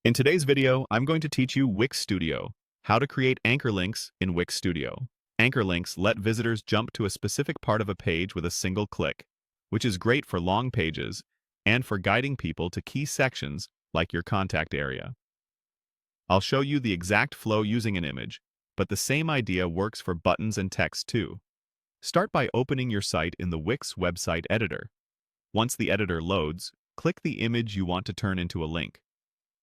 In today's video, I'm going to teach you Wix Studio, how to create anchor links in Wix Studio. Anchor links let visitors jump to a specific part of a page with a single click, which is great for long pages and for guiding people to key sections like your contact area. I'll show you the exact flow using an image, but the same idea works for buttons and text too. Start by opening your site in the Wix website editor. Once the editor loads, click the image you want to turn into a link.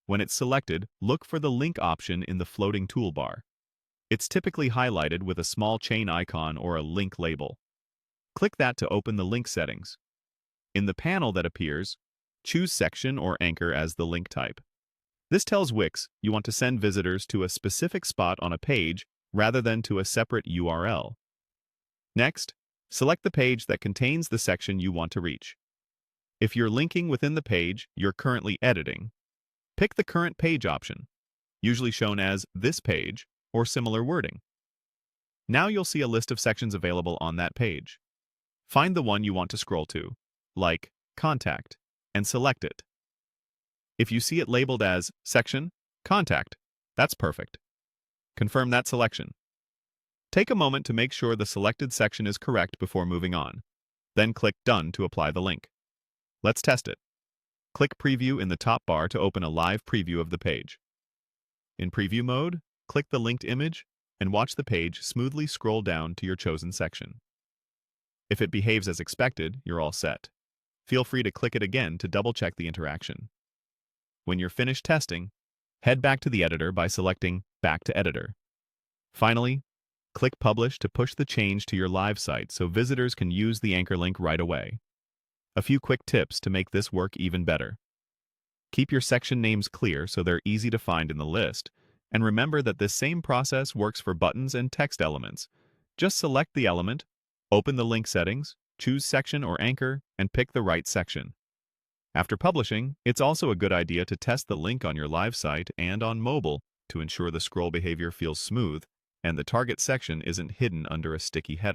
When it's selected, look for the link option in the floating toolbar. It's typically highlighted with a small chain icon or a link label. Click that to open the link settings. In the panel that appears, choose section or anchor as the link type. This tells Wix you want to send visitors to a specific spot on a page rather than to a separate URL. Next, select the page that contains the section you want to reach. If you're linking within the page you're currently editing, pick the Current Page option, usually shown as This Page or similar wording. Now you'll see a list of sections available on that page. Find the one you want to scroll to, like Contact, and select it. If you see it labeled as Section, Contact, that's perfect. Confirm that selection. Take a moment to make sure the selected section is correct before moving on. Then click Done to apply the link. Let's test it. Click Preview in the top bar to open a live preview of the page. In preview mode, click the linked image and watch the page smoothly scroll down to your chosen section. If it behaves as expected, you're all set. Feel free to click it again to double-check the interaction. When you're finished testing, head back to the editor by selecting Back to Editor. Finally, click Publish to push the change to your live site so visitors can use the anchor link right away. A few quick tips to make this work even better. Keep your section names clear so they're easy to find in the list, and remember that this same process works for buttons and text elements. Just select the element, open the link settings, choose section or anchor, and pick the right section. After publishing, it's also a good idea to test the link on your live site and on mobile to ensure the scroll behavior feels smooth and the target section isn't hidden under a sticky header.